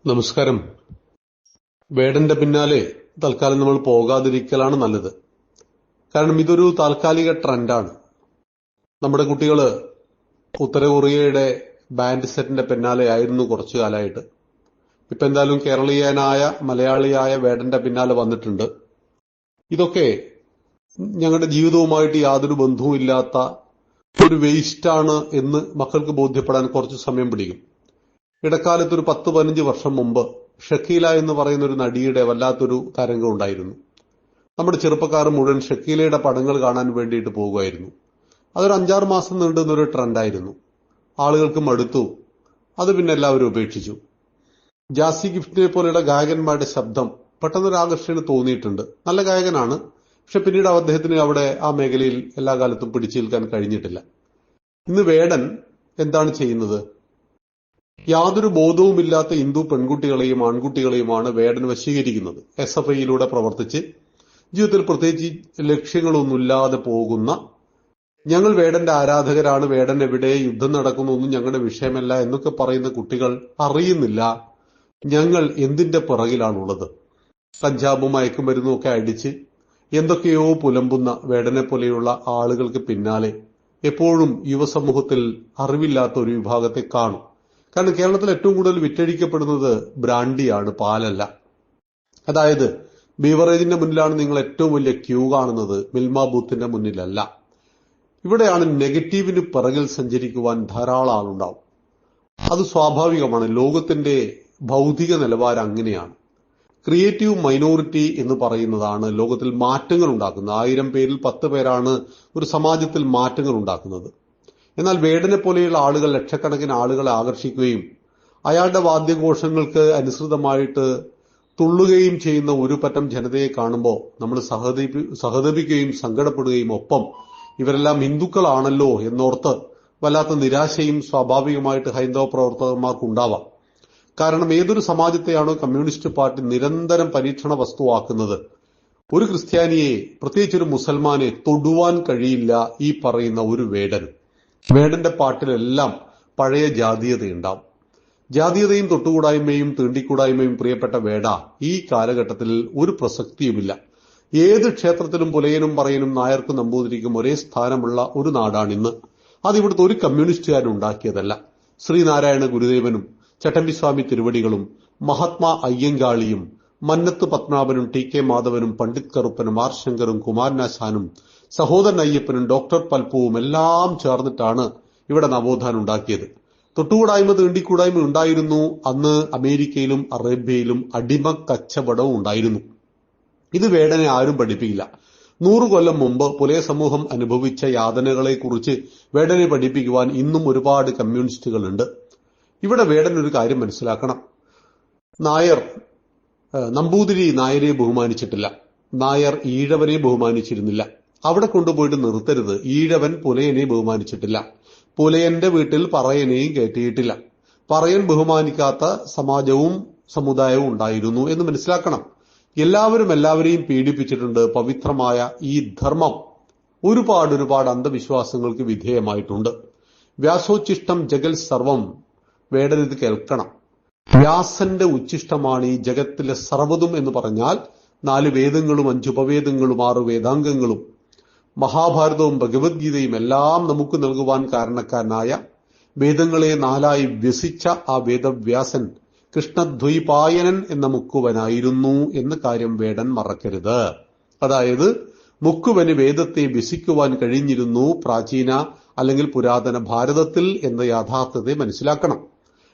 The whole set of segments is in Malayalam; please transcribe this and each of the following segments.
നമസ്കാരം. വേടന്റെ പിന്നാലെ തൽക്കാലം നമ്മൾ പോകാതിരിക്കലാണ് നല്ലത്. കാരണം ഇതൊരു താൽക്കാലിക ട്രെൻഡാണ്. നമ്മുടെ കുട്ടികള് ഉത്തര കൊറിയയുടെ ബാൻഡ് സെറ്റിന്റെ പിന്നാലെ ആയിരുന്നു കുറച്ചു കാലമായിട്ട്. ഇപ്പൊ എന്തായാലും കേരളീയനായ മലയാളിയായ വേടന്റെ പിന്നാലെ വന്നിട്ടുണ്ട്. ഇതൊക്കെ ഞങ്ങളുടെ ജീവിതവുമായിട്ട് യാതൊരു ബന്ധവുമില്ലാത്ത ഒരു വേസ്റ്റാണ് എന്ന് മക്കൾക്ക് ബോധ്യപ്പെടാൻ കുറച്ച് സമയം പിടിക്കും. ഇടക്കാലത്ത് ഒരു 10-15 വർഷം മുമ്പ് ഷക്കീല എന്ന് പറയുന്ന ഒരു നടിയുടെ വല്ലാത്തൊരു തരംഗം ഉണ്ടായിരുന്നു. നമ്മുടെ ചെറുപ്പക്കാർ മുഴുവൻ ഷക്കീലയുടെ പടങ്ങൾ കാണാൻ വേണ്ടിയിട്ട് പോകുമായിരുന്നു. അതൊരു 5-6 മാസം നീണ്ടുന്നൊരു ട്രെൻഡായിരുന്നു. ആളുകൾക്ക് മടുത്തു. അത് പിന്നെ എല്ലാവരും ഉപേക്ഷിച്ചു. ജാസി ഗിഫ്റ്റിനെ പോലെയുള്ള ഗായകന്മാരുടെ ശബ്ദം പെട്ടെന്നൊരു ആകർഷണം തോന്നിയിട്ടുണ്ട്. നല്ല ഗായകനാണ്. പക്ഷെ പിന്നീട് അദ്ദേഹത്തിന് അവിടെ ആ മേഖലയിൽ എല്ലാ കാലത്തും പിടിച്ചു നിൽക്കാൻ കഴിഞ്ഞിട്ടില്ല. ഇന്ന് വേടൻ എന്താണ് ചെയ്യുന്നത്? യാതൊരു ബോധവുമില്ലാത്ത ഹിന്ദു പെൺകുട്ടികളെയും ആൺകുട്ടികളെയുമാണ് വേടൻ വശീകരിക്കുന്നത്. SFIയിലൂടെ പ്രവർത്തിച്ച് ജീവിതത്തിൽ പ്രത്യേകിച്ച് ലക്ഷ്യങ്ങളൊന്നുമില്ലാതെ പോകുന്ന, ഞങ്ങൾ വേടന്റെ ആരാധകരാണ്, വേടൻ എവിടെ, യുദ്ധം നടക്കുന്നൊന്നും ഞങ്ങളുടെ വിഷയമല്ല എന്നൊക്കെ പറയുന്ന കുട്ടികൾ അറിയുന്നില്ല ഞങ്ങൾ എന്തിന്റെ പിറകിലാണുള്ളത്. കഞ്ചാബും മയക്കുമരുന്നും ഒക്കെ അടിച്ച് എന്തൊക്കെയോ പുലമ്പുന്ന വേടനെ പോലെയുള്ള ആളുകൾക്ക് പിന്നാലെ എപ്പോഴും യുവസമൂഹത്തിൽ അറിവില്ലാത്ത ഒരു വിഭാഗത്തെ കാണും. കാരണം കേരളത്തിൽ ഏറ്റവും കൂടുതൽ വിറ്റഴിക്കപ്പെടുന്നത് ബ്രാൻഡിയാണ്, പാലല്ല. അതായത് ബീവറേജിന്റെ മുന്നിലാണ് നിങ്ങൾ ഏറ്റവും വലിയ ക്യൂ കാണുന്നത്, മിൽമ ബൂത്തിന്റെ മുന്നിലല്ല. ഇവിടെയാണ് നെഗറ്റീവിന് പിറകിൽ സഞ്ചരിക്കുവാൻ ധാരാളം ആളുണ്ടാവും. അത് സ്വാഭാവികമാണ്. ലോകത്തിന്റെ ഭൗതിക നിലവാരം അങ്ങനെയാണ്. ക്രിയേറ്റീവ് മൈനോറിറ്റി എന്ന് പറയുന്നതാണ് ലോകത്തിൽ മാറ്റങ്ങൾ ഉണ്ടാക്കുന്നത്. 1000 പേരിൽ 10 പേരാണ് ഒരു സമാജത്തിൽ മാറ്റങ്ങൾ ഉണ്ടാക്കുന്നത്. എന്നാൽ വേടനെ പോലെയുള്ള ആളുകൾ ലക്ഷക്കണക്കിന് ആളുകളെ ആകർഷിക്കുകയും അയാളുടെ വാദ്യഘോഷങ്ങൾക്ക് അനുസൃതമായിട്ട് തുള്ളുകയും ചെയ്യുന്ന ഒരു പറ്റം ജനതയെ കാണുമ്പോൾ നമ്മൾ സഹതപിക്കുകയും സങ്കടപ്പെടുകയും ഒപ്പം ഇവരെല്ലാം ഹിന്ദുക്കളാണല്ലോ എന്നോർത്ത് വല്ലാത്ത നിരാശയും സ്വാഭാവികമായിട്ട് ഹൈന്ദവ പ്രവർത്തകന്മാർക്കുണ്ടാവാം. കാരണം ഏതൊരു സമാജത്തെയാണോ കമ്മ്യൂണിസ്റ്റ് പാർട്ടി നിരന്തരം പരീക്ഷണ വസ്തുവാക്കുന്നത്, ഒരു ക്രിസ്ത്യാനിയെ, പ്രത്യേകിച്ച് ഒരു മുസൽമാനെ തൊടുവാൻ കഴിയില്ല ഈ പറയുന്ന ഒരു വേടനും. വേടന്റെ പാട്ടിലെല്ലാം പഴയ ജാതീയതയുണ്ടാവും. ജാതീയതയും തൊട്ടുകൂടായ്മയും തീണ്ടിക്കൂടായ്മയും പ്രിയപ്പെട്ട വേട ഈ കാലഘട്ടത്തിൽ ഒരു പ്രസക്തിയുമില്ല. ഏത് ക്ഷേത്രത്തിലും പുലയനും പറയനും നായർക്കും നമ്പൂതിരിക്കും ഒരേ സ്ഥാനമുള്ള ഒരു നാടാണിന്ന്. അതിവിടുത്തെ ഒരു കമ്മ്യൂണിസ്റ്റുകാരും ഉണ്ടാക്കിയതല്ല. ശ്രീനാരായണ ഗുരുദേവനും ചട്ടമ്പിസ്വാമി തിരുവടികളും മഹാത്മാ അയ്യങ്കാളിയും മന്നത്ത് പത്മനാഭനും TK മാധവനും പണ്ഡിറ്റ് കറുപ്പനും R ശങ്കറും കുമാരനാശാനും സഹോദരൻ അയ്യപ്പനും ഡോക്ടർ പൽപ്പുവും എല്ലാം ചേർന്നിട്ടാണ് ഇവിടെ നവോത്ഥാനം ഉണ്ടാക്കിയത്. തൊട്ടുകൂടായ്മ തീണ്ടിക്കൂടായ്മ ഉണ്ടായിരുന്നു. അന്ന് അമേരിക്കയിലും അറേബ്യയിലും അടിമ കച്ചവടവും ഉണ്ടായിരുന്നു. ഇത് വേടനെ ആരും പഠിപ്പിക്കില്ല. 100 കൊല്ലം മുമ്പ് പുലയ സമൂഹം അനുഭവിച്ച യാതനകളെക്കുറിച്ച് വേടനെ പഠിപ്പിക്കുവാൻ ഇന്നും ഒരുപാട് കമ്മ്യൂണിസ്റ്റുകളുണ്ട്. ഇവിടെ വേടൻ ഒരു കാര്യം മനസ്സിലാക്കണം. നമ്പൂതിരി നായരെ ബഹുമാനിച്ചിട്ടില്ല. നായർ ഈഴവനെ ബഹുമാനിച്ചിരുന്നില്ല. അവിടെ കൊണ്ടുപോയിട്ട് നിർത്തരുത്. ഈഴവൻ പുലയനെ ബഹുമാനിച്ചിട്ടില്ല. പുലയന്റെ വീട്ടിൽ പറയനെയും കയറ്റിയിട്ടില്ല. പറയൻ ബഹുമാനിക്കാത്ത സമാജവും സമുദായവും ഉണ്ടായിരുന്നു എന്ന് മനസ്സിലാക്കണം. എല്ലാവരെയും പീഡിപ്പിച്ചിട്ടുണ്ട്. പവിത്രമായ ഈ ധർമ്മം ഒരുപാട് അന്ധവിശ്വാസങ്ങൾക്ക് വിധേയമായിട്ടുണ്ട്. വ്യാസോച്ഛിഷ്ടം ജഗൽ സർവം. വേടൻ ഇത് കേൾക്കണം. വ്യാസന്റെ ഉച്ഛിഷ്ടമാണ് ഈ ജഗത്തിലെ സർവ്വതും എന്ന് പറഞ്ഞാൽ 4 വേദങ്ങളും 5 ഉപവേദങ്ങളും 6 വേദാംഗങ്ങളും മഹാഭാരതവും ഭഗവത്ഗീതയും എല്ലാം നമുക്ക് നൽകുവാൻ കാരണക്കാരനായ വേദങ്ങളെ 4ആയി വ്യസിച്ച ആ വേദവ്യാസൻ കൃഷ്ണദ്വൈപായനൻ എന്ന മുക്കുവനായിരുന്നു എന്ന കാര്യം വേടൻ മറക്കരുത്. അതായത് മുക്കുവന് വേദത്തെ വ്യസിക്കുവാൻ കഴിഞ്ഞിരുന്നു പ്രാചീന അല്ലെങ്കിൽ പുരാതന ഭാരതത്തിൽ എന്ന യാഥാർത്ഥ്യത്തെ മനസ്സിലാക്കണം.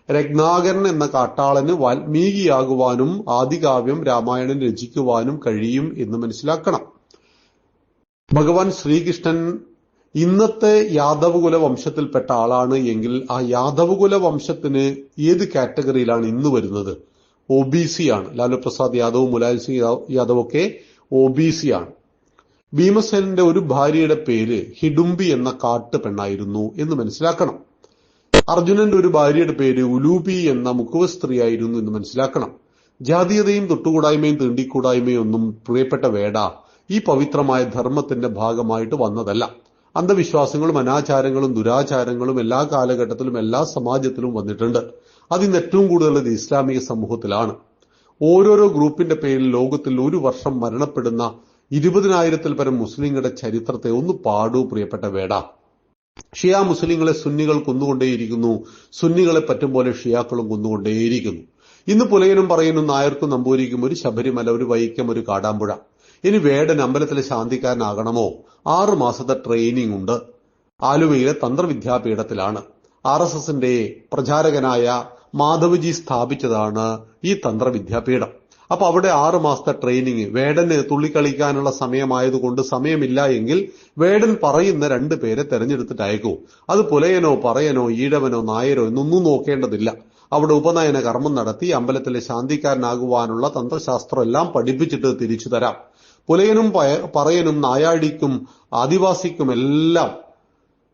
രത്നാകരൻ എന്ന കാട്ടാളന് വാൽമീകിയാകുവാനും ആദികാവ്യം രാമായണം രചിക്കുവാനും കഴിയും എന്ന് മനസ്സിലാക്കണം. ഭഗവാൻ ശ്രീകൃഷ്ണൻ ഇന്നത്തെ യാദവകുല വംശത്തിൽപ്പെട്ട ആളാണ് എങ്കിൽ ആ യാദവകുല വംശത്തിന് ഏത് കാറ്റഗറിയിലാണ് ഇന്ന് വരുന്നത്? OBC ആണ്. ലാലു പ്രസാദ് യാദവും മുലായം സിംഗ് യാദവ് ഒക്കെ OBC ആണ്. ഭീമസേനന്റെ ഒരു ഭാര്യയുടെ പേര് ഹിഡുംബി എന്ന കാട്ടു പെണ്ണായിരുന്നു എന്ന് മനസ്സിലാക്കണം. അർജുനന്റെ ഒരു ഭാര്യയുടെ പേര് ഉലൂപി എന്ന മുക്കുവ സ്ത്രീയായിരുന്നു എന്ന് മനസ്സിലാക്കണം. ജാതീയതയും തൊട്ടുകൂടായ്മയും തീണ്ടിക്കൂടായ്മയും ഒന്നും പ്രിയപ്പെട്ട വേട ഈ പവിത്രമായ ധർമ്മത്തിന്റെ ഭാഗമായിട്ട് വന്നതല്ല. അന്ധവിശ്വാസങ്ങളും അനാചാരങ്ങളും ദുരാചാരങ്ങളും എല്ലാ കാലഘട്ടത്തിലും എല്ലാ സമാജത്തിലും വന്നിട്ടുണ്ട്. അതിന് ഏറ്റവും കൂടുതൽ ഇസ്ലാമിക സമൂഹത്തിലാണ്. ഓരോരോ ഗ്രൂപ്പിന്റെ പേരിൽ ലോകത്തിൽ ഒരു വർഷം മരണപ്പെടുന്ന 20,000-ൽ പരം മുസ്ലിങ്ങളുടെ ചരിത്രത്തെ ഒന്ന് പാടൂ പ്രിയപ്പെട്ട വേട. ഷിയ മുസ്ലിങ്ങളെ സുന്നികൾ കൊന്നുകൊണ്ടേയിരിക്കുന്നു, സുന്നികളെ പറ്റും പോലെ ഷിയാക്കളും കൊന്നുകൊണ്ടേയിരിക്കുന്നു. ഇന്ന് പുലയനും പറയനും നായർക്കും നമ്പൂരിക്കും ഒരു ശബരിമല, ഒരു വൈക്കം, ഒരു കാടാമ്പുഴ. ഇനി വേടൻ അമ്പലത്തിലെ ശാന്തിക്കാരനാകണമോ? 6 മാസത്തെ ട്രെയിനിങ് ഉണ്ട്. ആലുവയിലെ തന്ത്രവിദ്യാപീഠത്തിലാണ്. RSSന്റെ പ്രചാരകനായ മാധവജി സ്ഥാപിച്ചതാണ് ഈ തന്ത്രവിദ്യാപീഠം. അപ്പൊ അവിടെ 6 മാസത്തെ ട്രെയിനിങ്. വേടന് തുള്ളിക്കളിക്കാനുള്ള സമയമായതുകൊണ്ട് സമയമില്ല എങ്കിൽ വേടൻ പറയുന്ന 2 പേരെ തെരഞ്ഞെടുത്തിട്ട് അയക്കൂ. അത് പുലയനോ പറയനോ ഈഴവനോ നായരോ എന്നൊന്നും നോക്കേണ്ടതില്ല. അവിടെ ഉപനയന കർമ്മം നടത്തി അമ്പലത്തിലെ ശാന്തിക്കാരനാകുവാനുള്ള തന്ത്രശാസ്ത്രം എല്ലാം പഠിപ്പിച്ചിട്ട് തിരിച്ചു തരാം. പുലയനും പറയനും നായാടിക്കും ആദിവാസിക്കുമെല്ലാം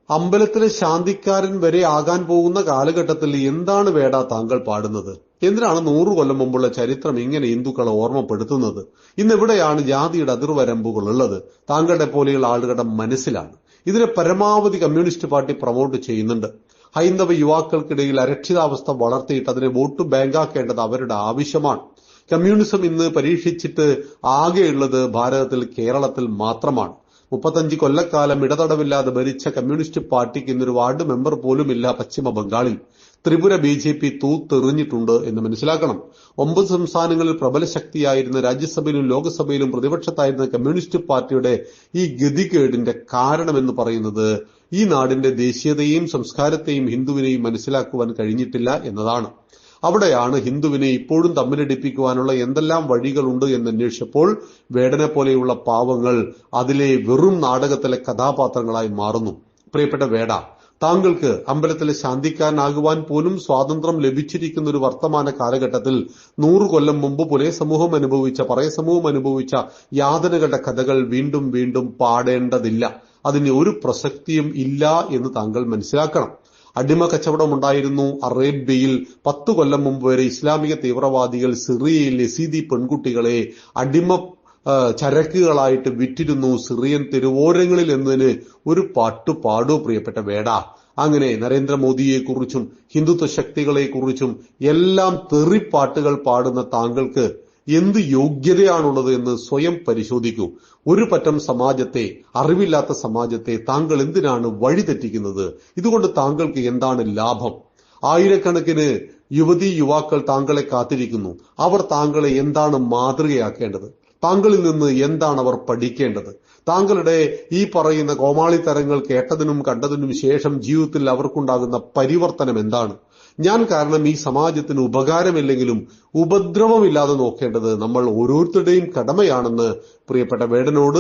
അമ്പലത്തിലെ ശാന്തിക്കാരൻ വരെ ആകാൻ പോകുന്ന കാലഘട്ടത്തിൽ എന്താണ് വേട താങ്കൾ പാടുന്നത്? എന്തിനാണ് 100 കൊല്ലം മുമ്പുള്ള ചരിത്രം ഇങ്ങനെ ഹിന്ദുക്കളെ ഓർമ്മപ്പെടുത്തുന്നത്? ഇന്നെവിടെയാണ് ജാതിയുടെ അതിർവരമ്പുകൾ ഉള്ളത്? താങ്കളുടെ പോലെയുള്ള ആളുകളുടെ മനസ്സിലാണ്. ഇതിനെ പരമാവധി കമ്മ്യൂണിസ്റ്റ് പാർട്ടി പ്രൊമോട്ട് ചെയ്യുന്നുണ്ട്. ഹൈന്ദവ യുവാക്കൾക്കിടയിൽ അരക്ഷിതാവസ്ഥ വളർത്തിയിട്ട് അതിനെ വോട്ട് ബാങ്കാക്കേണ്ടത് അവരുടെ ആവശ്യമാണ്. കമ്മ്യൂണിസം ഇന്ന് പരീക്ഷിച്ചിട്ട് ആകെയുള്ളത് ഭാരതത്തിൽ, കേരളത്തിൽ മാത്രമാണ്. 35 കൊല്ലക്കാലം ഇടതടവില്ലാതെ ഭരിച്ച കമ്മ്യൂണിസ്റ്റ് പാർട്ടിക്ക് ഇന്നൊരു വാർഡ് മെമ്പർ പോലുമില്ല പശ്ചിമ ബംഗാളിൽ. ത്രിപുര BJP തൂത്തെറിഞ്ഞിട്ടുണ്ട് എന്ന് മനസ്സിലാക്കണം. 9 സംസ്ഥാനങ്ങളിൽ പ്രബല ശക്തിയായിരുന്ന രാജ്യസഭയിലും ലോക്സഭയിലും പ്രതിപക്ഷത്തായിരുന്ന കമ്മ്യൂണിസ്റ്റ് പാർട്ടിയുടെ ഈ ഗതികേടിന്റെ കാരണമെന്ന് പറയുന്നത് ഈ നാടിന്റെ ദേശീയതയെയും സംസ്കാരത്തെയും ഹിന്ദുവിനെയും മനസ്സിലാക്കുവാൻ കഴിഞ്ഞിട്ടില്ല എന്നതാണ്. അവിടെയാണ് ഹിന്ദുവിനെ ഇപ്പോഴും തമ്മിലടിപ്പിക്കുവാനുള്ള എന്തെല്ലാം വഴികളുണ്ട് എന്നന്വേഷിച്ചപ്പോൾ വേടനെ പോലെയുള്ള പാവങ്ങൾ അതിലെ വെറും നാടകത്തിലെ കഥാപാത്രങ്ങളായി മാറുന്നു. പ്രിയപ്പെട്ട വേട, താങ്കൾക്ക് അമ്പലത്തിലെ ശാന്തിക്കാരനാകുവാൻ പോലും സ്വാതന്ത്ര്യം ലഭിച്ചിരിക്കുന്ന ഒരു വർത്തമാന കാലഘട്ടത്തിൽ 100 കൊല്ലം മുമ്പ് പുലയ സമൂഹം അനുഭവിച്ച, പറയ സമൂഹം അനുഭവിച്ച യാതനകളുടെ കഥകൾ വീണ്ടും വീണ്ടും പാടേണ്ടതില്ല. അതിന് ഒരു പ്രസക്തിയും ഇല്ല എന്ന് താങ്കൾ മനസ്സിലാക്കണം. അടിമ കച്ചവടം ഉണ്ടായിരുന്നു അറേബ്യയിൽ. 10 കൊല്ലം മുമ്പ് വരെ ഇസ്ലാമിക തീവ്രവാദികൾ സിറിയയിൽ യസീദി പെൺകുട്ടികളെ അടിമ ചരക്കുകളായിട്ട് വിറ്റിരുന്നു സിറിയൻ തെരുവോരങ്ങളിൽ എന്നതിന് ഒരു പാട്ടു പാടൂ പ്രിയപ്പെട്ട വേട. അങ്ങനെ നരേന്ദ്രമോദിയെക്കുറിച്ചും ഹിന്ദുത്വ ശക്തികളെക്കുറിച്ചും എല്ലാം തെറിപ്പാട്ടുകൾ പാടുന്ന താങ്കൾക്ക് എന്ത് യോഗ്യതയാണുള്ളത് എന്ന് സ്വയം പരിശോധിക്കൂ. ഒരു പറ്റം സമാജത്തെ, അറിവില്ലാത്ത സമാജത്തെ താങ്കൾ എന്തിനാണ് വഴിതെറ്റിക്കുന്നത്? ഇതുകൊണ്ട് താങ്കൾക്ക് എന്താണ് ലാഭം? ആയിരക്കണക്കിന് യുവതീ യുവാക്കൾ താങ്കളെ കാത്തിരിക്കുന്നു. അവർ താങ്കളെ എന്താണ് മാതൃകയാക്കേണ്ടത്? താങ്കളിൽ നിന്ന് എന്താണ് അവർ പഠിക്കേണ്ടത്? താങ്കളുടെ ഈ പറയുന്ന കോമാളിത്തരങ്ങൾ കേട്ടതിനും കണ്ടതിനും ശേഷം ജീവിതത്തിൽ അവർക്കുണ്ടാകുന്ന പരിവർത്തനം എന്താണ്? ഞാൻ കാരണം ഈ സമാജത്തിന് ഉപകാരമില്ലെങ്കിലും ഉപദ്രവമില്ലാതെ നോക്കേണ്ടത് നമ്മൾ ഓരോരുത്തരുടെയും കടമയാണെന്ന് പ്രിയപ്പെട്ട വേടനോട്